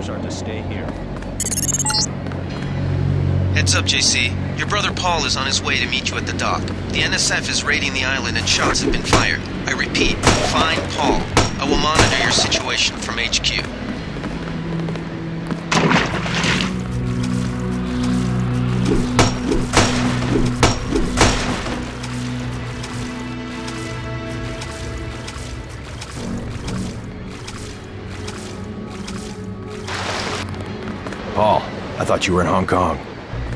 orders are to stay here. Heads up, JC. Your brother Paul is on his way to meet you at the dock. The NSF is raiding the island and shots have been fired. I repeat, find Paul. I will monitor your situation from HQ. Paul, I thought you were in Hong Kong.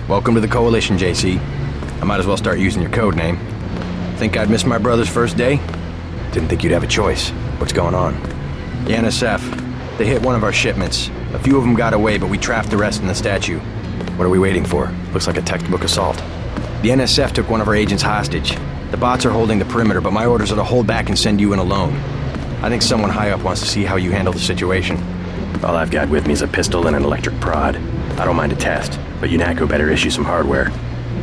Welcome to the Coalition, JC. I might as well start using your code name. Think I'd miss my brother's first day? Didn't think you'd have a choice. What's going on? The NSF. They hit one of our shipments. A few of them got away, but we trapped the rest in the statue. What are we waiting for? Looks like a textbook assault. The NSF took one of our agents hostage. The bots are holding the perimeter, but my orders are to hold back and send you in alone. I think someone high up wants to see how you handle the situation. All I've got with me is a pistol and an electric prod. I don't mind a test, but UNATCO better issue some hardware.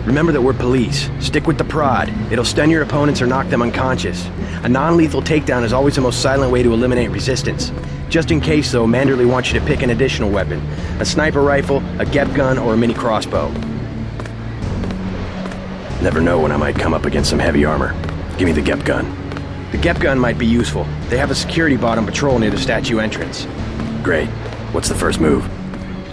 Remember that we're police. Stick with the prod. It'll stun your opponents or knock them unconscious. A non-lethal takedown is always the most silent way to eliminate resistance. Just in case, though, Manderley wants you to pick an additional weapon. A sniper rifle, a GEP gun, or a mini crossbow. Never know when I might come up against some heavy armor. Give me the GEP gun. The GEP gun might be useful. They have a security bot on patrol near the statue entrance. Great. What's the first move?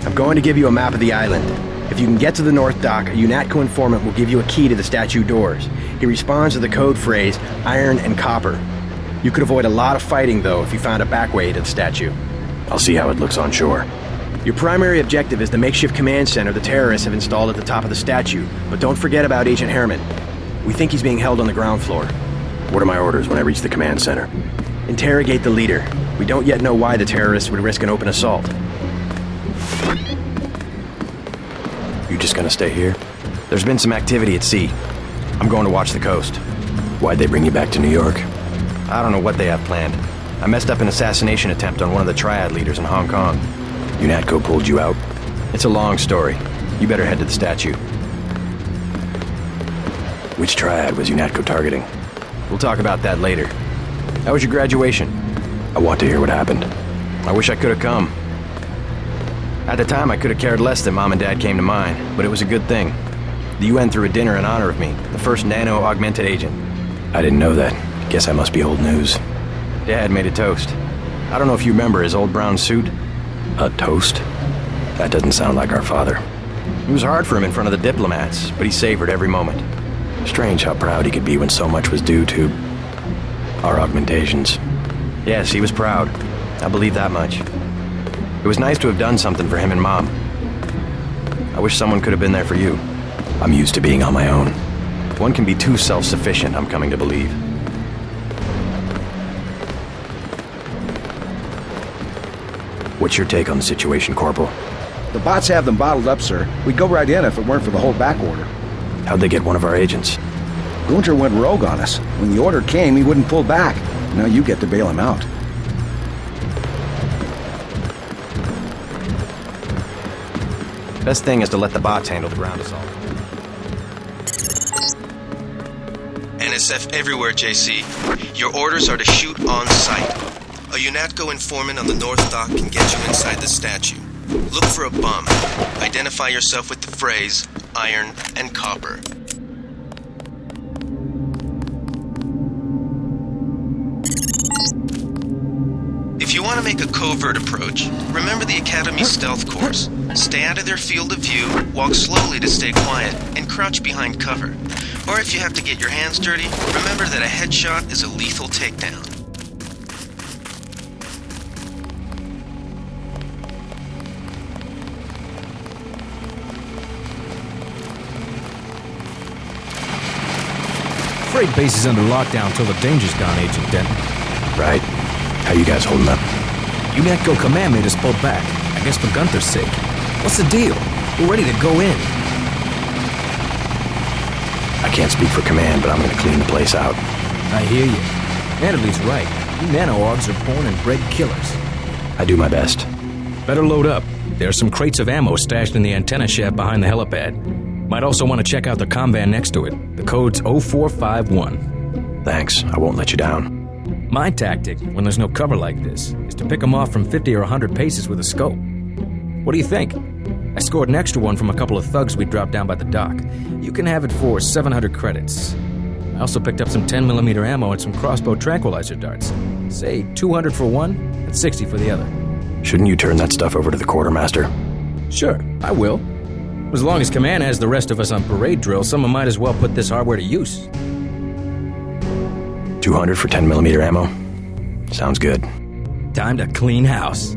I'm going to give you a map of the island. If you can get to the North Dock, a UNATCO informant will give you a key to the statue doors. He responds to the code phrase, iron and copper. You could avoid a lot of fighting, though, if you found a back way to the statue. I'll see how it looks on shore. Your primary objective is the makeshift command center the terrorists have installed at the top of the statue, but don't forget about Agent Herman. We think he's being held on the ground floor. What are my orders when I reach the command center? Interrogate the leader. We don't yet know why the terrorists would risk an open assault. You just gonna stay here? There's been some activity at sea. I'm going to watch the coast. Why'd they bring you back to New York? I don't know what they have planned. I messed up an assassination attempt on one of the Triad leaders in Hong Kong. UNATCO pulled you out? It's a long story. You better head to the statue. Which Triad was UNATCO targeting? We'll talk about that later. How was your graduation? I want to hear what happened. I wish I could have come. At the time, I could have cared less that Mom and Dad came to mine, but it was a good thing. The UN threw a dinner in honor of me, the first nano-augmented agent. I didn't know that. Guess I must be old news. Dad made a toast. I don't know if you remember his old brown suit. A toast? That doesn't sound like our father. It was hard for him in front of the diplomats, but he savored every moment. Strange how proud he could be when so much was due to our augmentations. Yes, he was proud. I believe that much. It was nice to have done something for him and Mom. I wish someone could have been there for you. I'm used to being on my own. One can be too self-sufficient, I'm coming to believe. What's your take on the situation, Corporal? The bots have them bottled up, sir. We'd go right in if it weren't for the hold back order. How'd they get one of our agents? Gunter went rogue on us. When the order came, he wouldn't pull back. Now you get to bail him out. Best thing is to let the bots handle the ground assault. NSF everywhere, JC. Your orders are to shoot on sight. A UNATCO informant on the North Dock can get you inside the statue. Look for a bum. Identify yourself with the phrase, iron and copper. If you want to make a covert approach, remember the Academy's stealth course. Stay out of their field of view, walk slowly to stay quiet, and crouch behind cover. Or if you have to get your hands dirty, remember that a headshot is a lethal takedown. Freight base is under lockdown till the danger's gone, Agent Dent. Right. How you guys holding up? UNATCO command made us pull back. I guess for Gunther's sake. What's the deal? We're ready to go in. I can't speak for command, but I'm gonna clean the place out. I hear you. Manderley's right. You nano-augs are born and bred killers. I do my best. Better load up. There are some crates of ammo stashed in the antenna shaft behind the helipad. Might also want to check out the comm van next to it. The code's 0451. Thanks. I won't let you down. My tactic, when there's no cover like this, is to pick them off from 50 or 100 paces with a scope. What do you think? I scored an extra one from a couple of thugs we dropped down by the dock. You can have it for 700 credits. I also picked up some 10mm ammo and some crossbow tranquilizer darts. Say 200 for one and 60 for the other. Shouldn't you turn that stuff over to the quartermaster? Sure, I will. As long as Command has the rest of us on parade drill, someone might as well put this hardware to use. 200 for 10mm ammo? Sounds good. Time to clean house.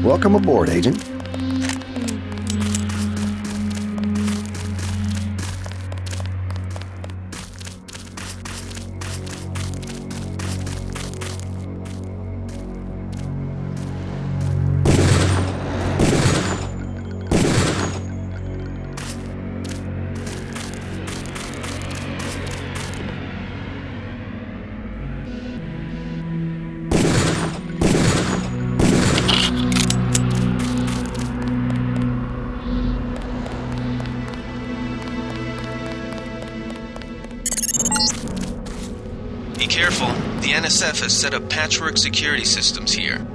Welcome aboard, Agent. Be careful. The NSF has set up patchwork security systems here.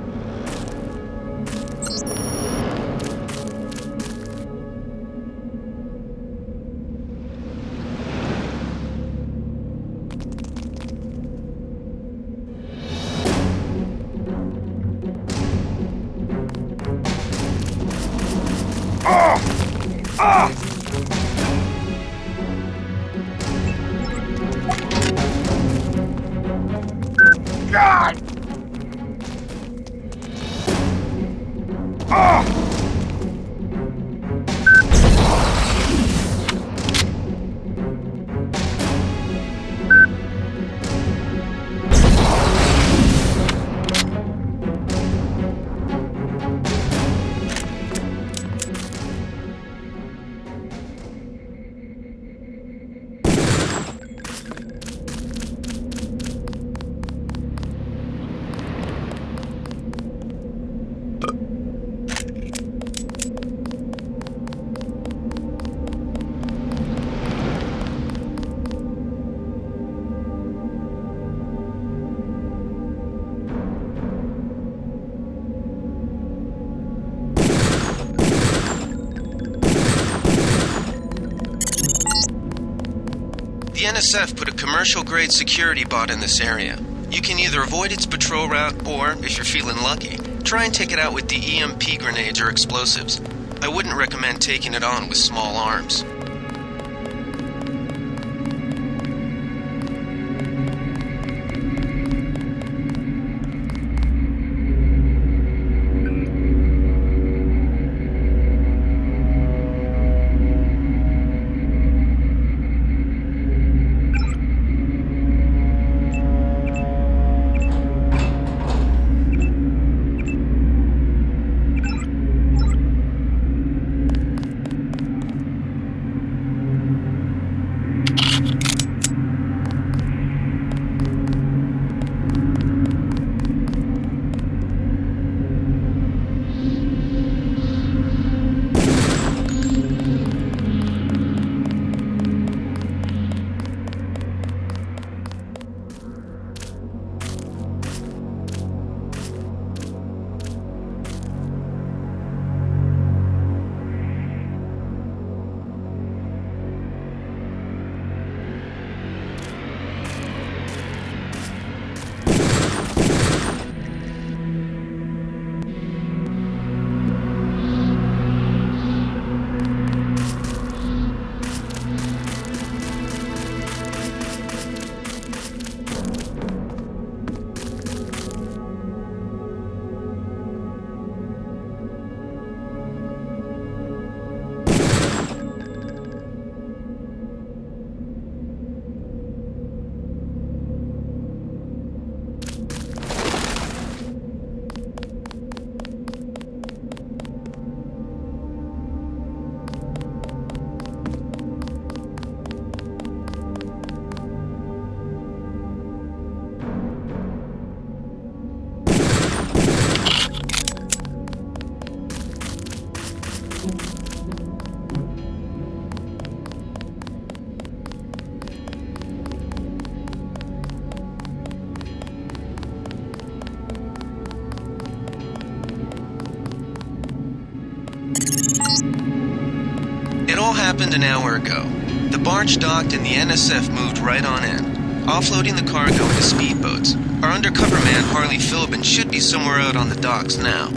The NSF put a commercial-grade security bot in this area. You can either avoid its patrol route, or, if you're feeling lucky, try and take it out with the EMP grenades or explosives. I wouldn't recommend taking it on with small arms. happened an hour ago. The barge docked and the NSF moved right on in, offloading the cargo into speedboats. Our undercover man, Harley Philbin, should be somewhere out on the docks now.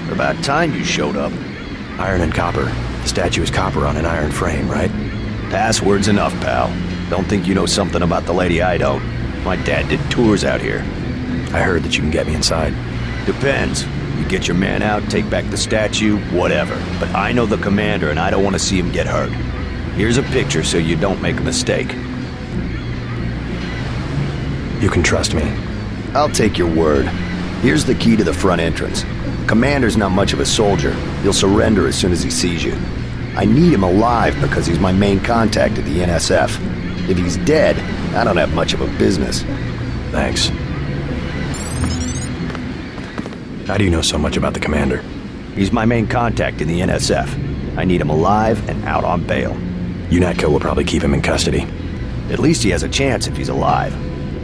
About time you showed up. Iron and copper. The statue is copper on an iron frame, right? Password's enough, pal. Don't think you know something about the lady I don't. My dad did tours out here. I heard that you can get me inside. Depends. You get your man out, take back the statue, whatever. But I know the commander and I don't want to see him get hurt. Here's a picture so you don't make a mistake. You can trust me. I'll take your word. Here's the key to the front entrance. Commander's not much of a soldier. He'll surrender as soon as he sees you. I need him alive because he's my main contact at the NSF. If he's dead, I don't have much of a business. Thanks. How do you know so much about the commander? He's my main contact in the NSF. I need him alive and out on bail. UNATCO will probably keep him in custody. At least he has a chance if he's alive.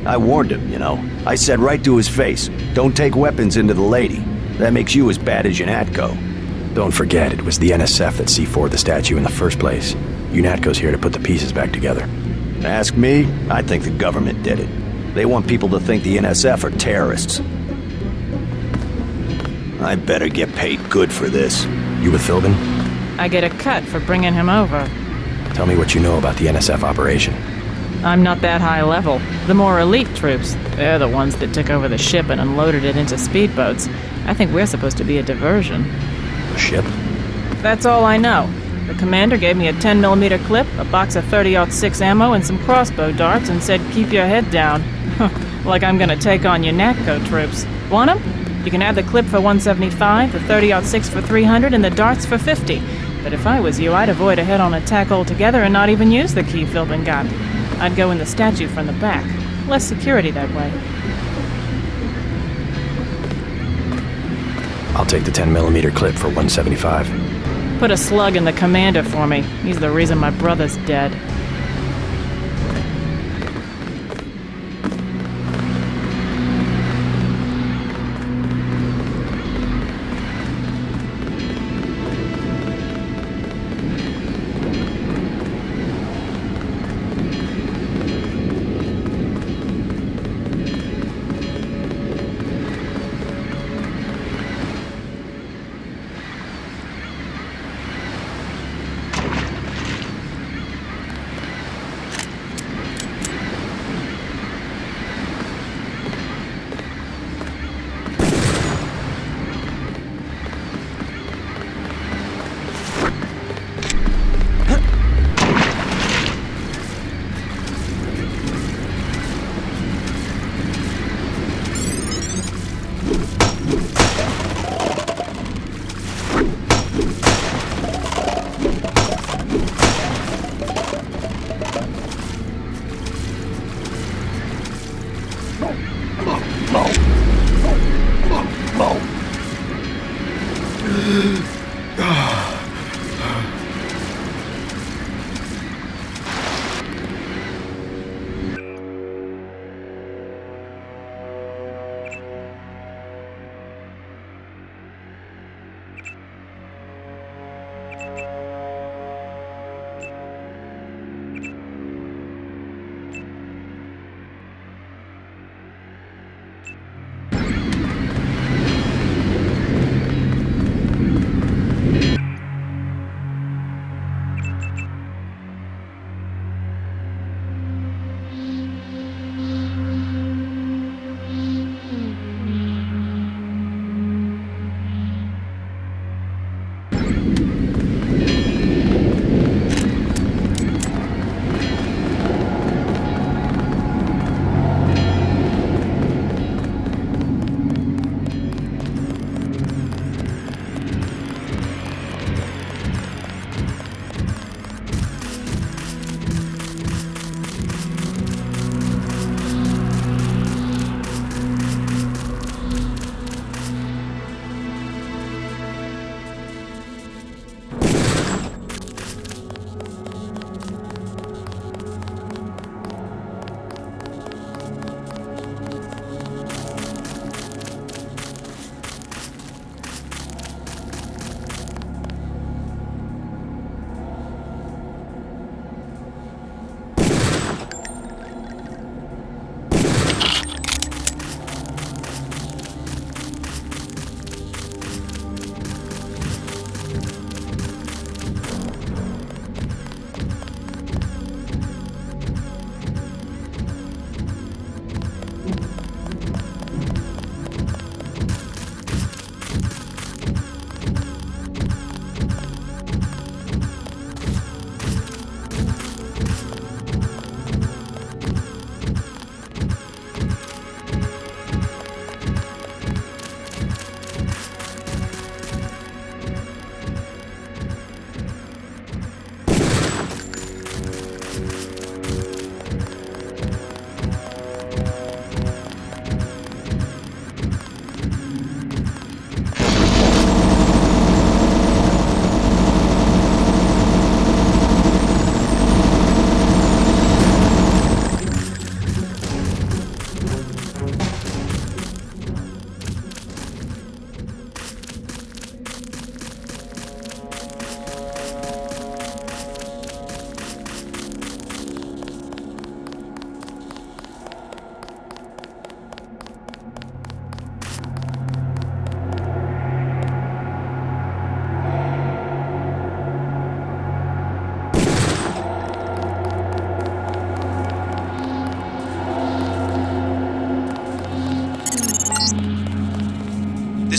I warned him, you know. I said right to his face, don't take weapons into the lady. That makes you as bad as UNATCO. Don't forget, it was the NSF that C4'd the statue in the first place. UNATCO's here to put the pieces back together. Ask me, I think the government did it. They want people to think the NSF are terrorists. I better get paid good for this. You with Philbin? I get a cut for bringing him over. Tell me what you know about the NSF operation. I'm not that high level. The more elite troops, they're the ones that took over the ship and unloaded it into speedboats. I think we're supposed to be a diversion. A ship? That's all I know. The commander gave me a 10mm clip, a box of 30-06 ammo, and some crossbow darts and said keep your head down. Like I'm gonna take on your UNATCO troops. Want 'em? You can have the clip for 175, the 30-06 for 300, and the darts for 50. But if I was you, I'd avoid a head-on attack altogether and not even use the key Philbin got. I'd go in the statue from the back. Less security that way. I'll take the 10mm clip for 175. Put a slug in the commander for me. He's the reason my brother's dead.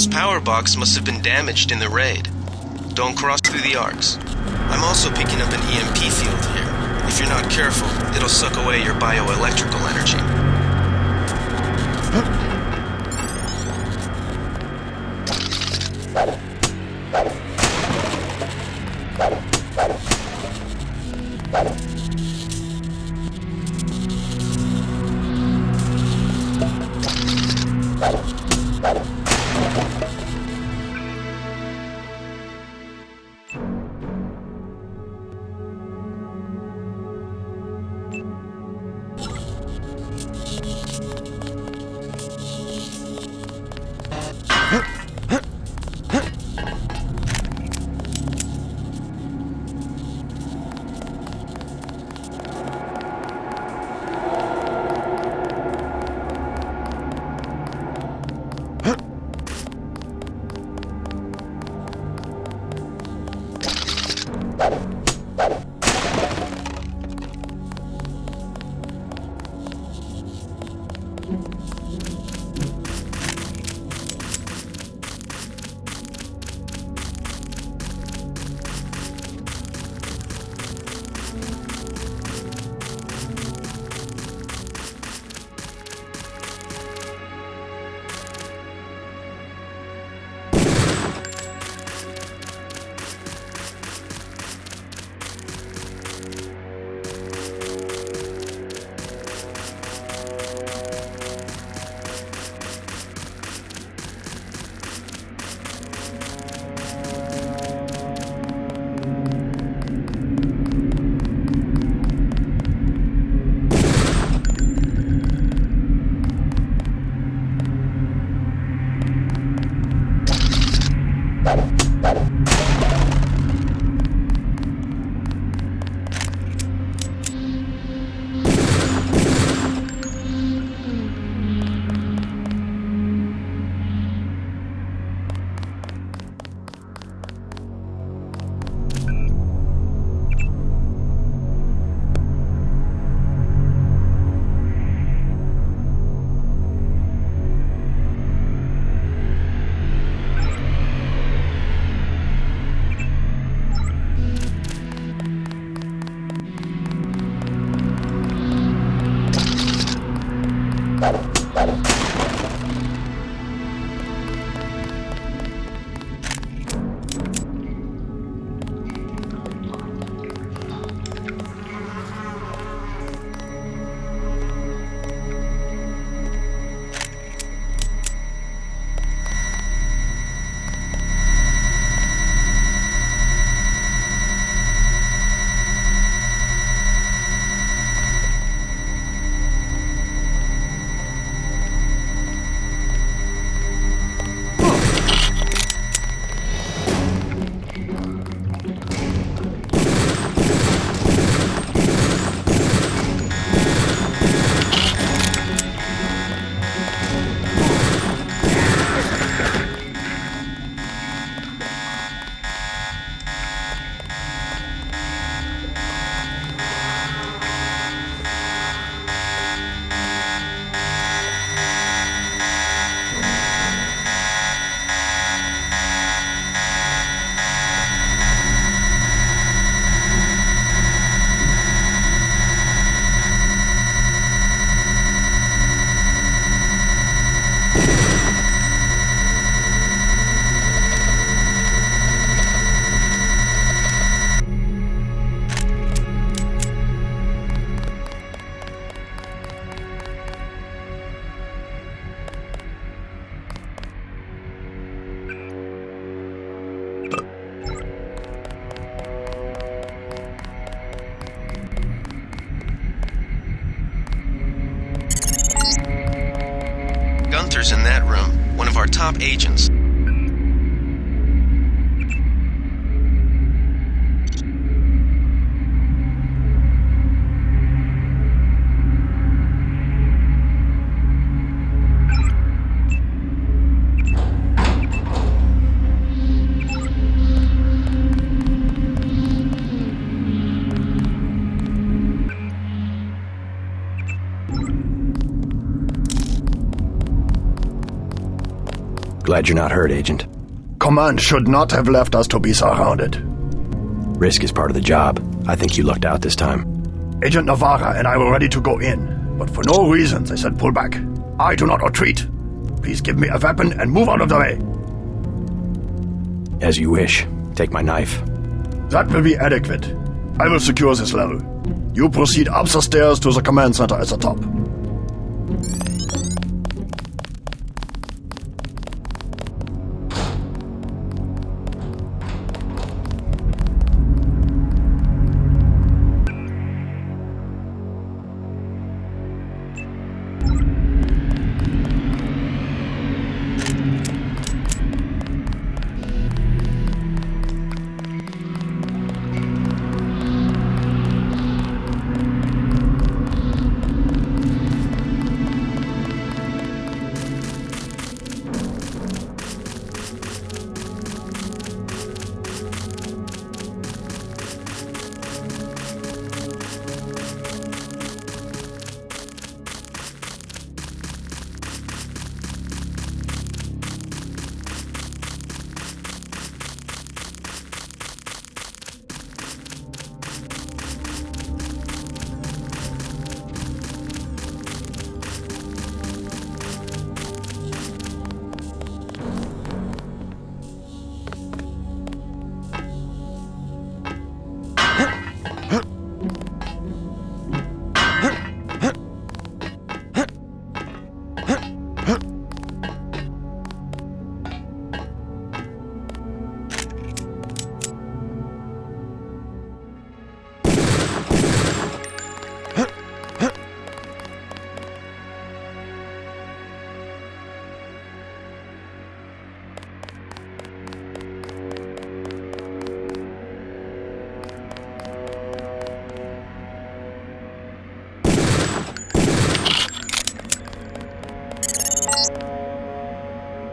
His power box must have been damaged in the raid. Don't cross through the arcs. I'm also picking up an EMP field here. If you're not careful, it'll suck away your bioelectrical energy. Gunther's in that room, one of our top agents. Glad you're not hurt, Agent. Command should not have left us to be surrounded. Risk is part of the job. I think you lucked out this time. Agent Navarra and I were ready to go in, but for no reason they said pull back. I do not retreat. Please give me a weapon and move out of the way. As you wish. Take my knife. That will be adequate. I will secure this level. You proceed up the stairs to the command center at the top.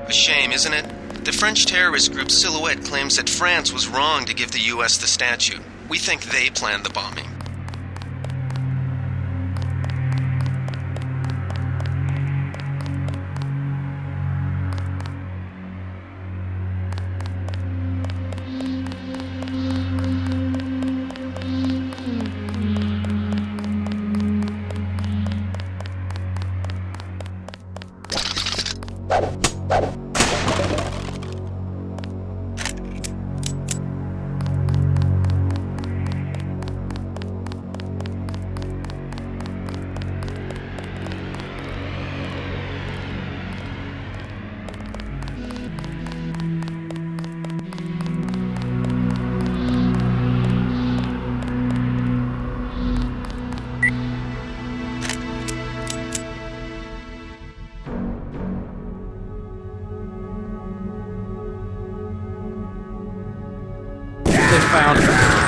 A shame, isn't it? The French terrorist group Silhouette claims that France was wrong to give the US the statue. We think they planned the bombing. Found her.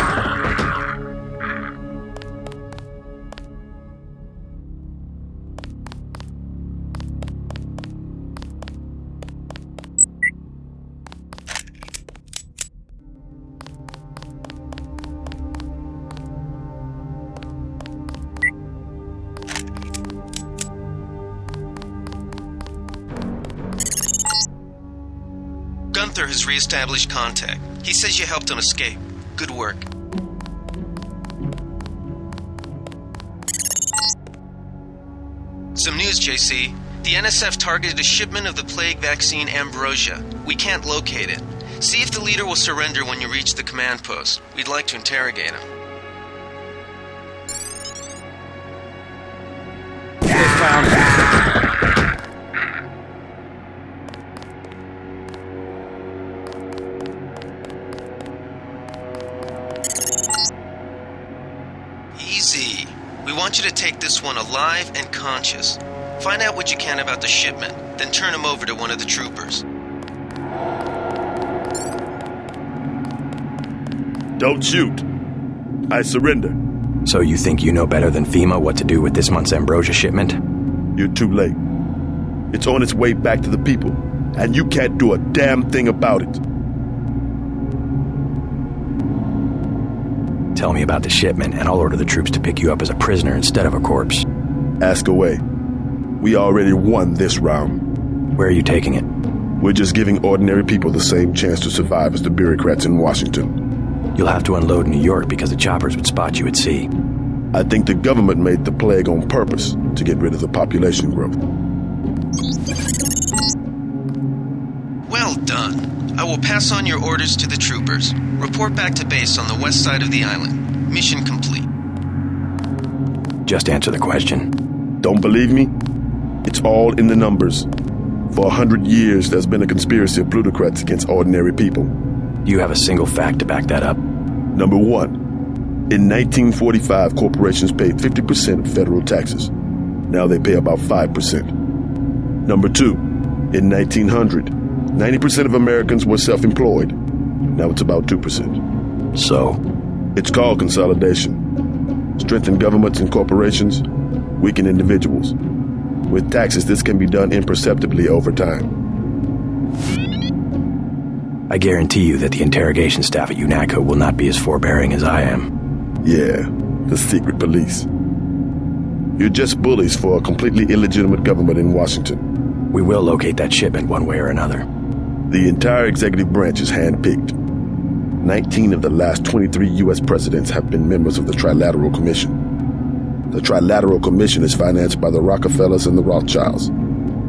Gunther has reestablished contact. He says you helped him escape. Good work. Some news, JC. The NSF targeted a shipment of the plague vaccine Ambrosia. We can't locate it. See if the leader will surrender when you reach the command post. We'd like to interrogate him. They found her. Easy. We want you to take this one alive and conscious. Find out what you can about the shipment, then turn him over to one of the troopers. Don't shoot. I surrender. So you think you know better than FEMA what to do with this month's Ambrosia shipment? You're too late. It's on its way back to the people, and you can't do a damn thing about it. Tell me about the shipment, and I'll order the troops to pick you up as a prisoner instead of a corpse. Ask away. We already won this round. Where are you taking it? We're just giving ordinary people the same chance to survive as the bureaucrats in Washington. You'll have to unload in New York because the choppers would spot you at sea. I think the government made the plague on purpose to get rid of the population growth. Well done. I will pass on your orders to the troopers. Report back to base on the west side of the island. Mission complete. Just answer the question. Don't believe me? It's all in the numbers. For 100 years, there's been a conspiracy of plutocrats against ordinary people. Do you have a single fact to back that up? Number one, in 1945, corporations paid 50% of federal taxes. Now they pay about 5%. Number two, in 1900, 90% of Americans were self-employed. Now it's about 2%. So? It's called consolidation. Strengthen governments and corporations, weaken individuals. With taxes, this can be done imperceptibly over time. I guarantee you that the interrogation staff at UNATCO will not be as forbearing as I am. Yeah, the secret police. You're just bullies for a completely illegitimate government in Washington. We will locate that shipment one way or another. The entire executive branch is handpicked. 19 of the last 23 U.S. presidents have been members of the Trilateral Commission. The Trilateral Commission is financed by the Rockefellers and the Rothschilds.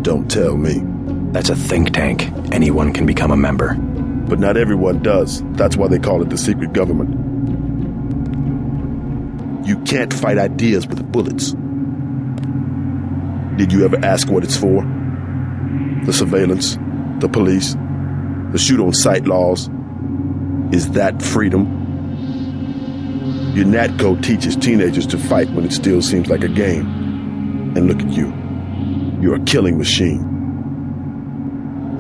Don't tell me. That's a think tank. Anyone can become a member. But not everyone does. That's why they call it the secret government. You can't fight ideas with bullets. Did you ever ask what it's for? The surveillance, the police, the shoot-on-sight laws. Is that freedom? UNATCO teaches teenagers to fight when it still seems like a game. And look at you. You're a killing machine.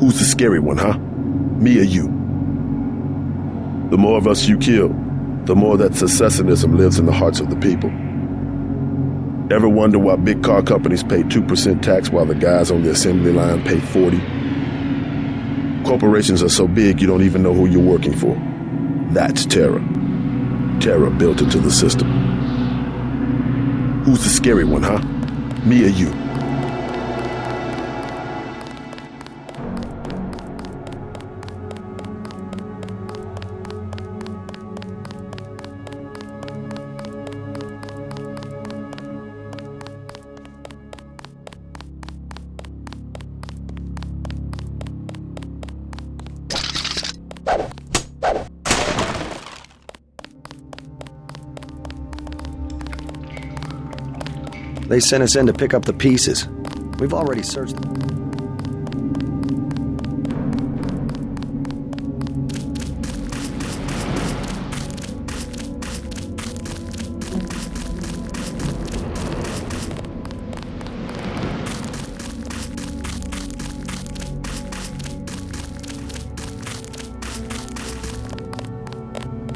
Who's the scary one, huh? Me or you? The more of us you kill, the more that secessionism lives in the hearts of the people. Ever wonder why big car companies pay 2% tax while the guys on the assembly line pay 40%? Corporations are so big you don't even know who you're working for. That's terror. Terror built into the system. Who's the scary one, huh? Me or you? They sent us in to pick up the pieces. We've already searched them.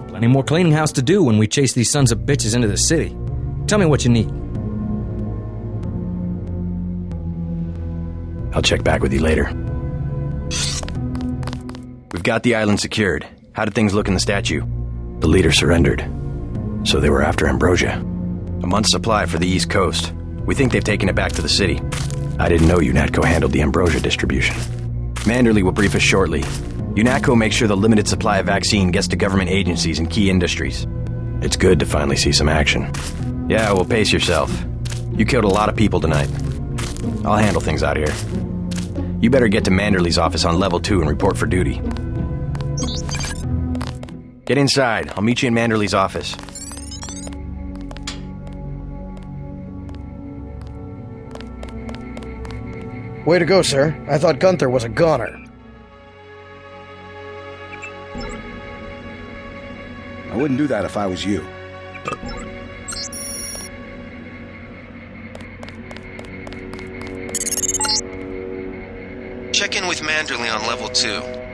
Plenty more cleaning house to do when we chase these sons of bitches into the city. Tell me what you need. I'll check back with you later. We've got the island secured. How did things look in the statue? The leader surrendered. So they were after Ambrosia. A month's supply for the East Coast. We think they've taken it back to the city. I didn't know UNATCO handled the Ambrosia distribution. Manderley will brief us shortly. UNATCO makes sure the limited supply of vaccine gets to government agencies and key industries. It's good to finally see some action. Yeah, well, pace yourself. You killed a lot of people tonight. I'll handle things out here. You better get to Manderley's office on level 2 and report for duty. Get inside. I'll meet you in Manderley's office. Way to go, sir. I thought Gunther was a goner. I wouldn't do that if I was you. Check in with Manderley on level 2.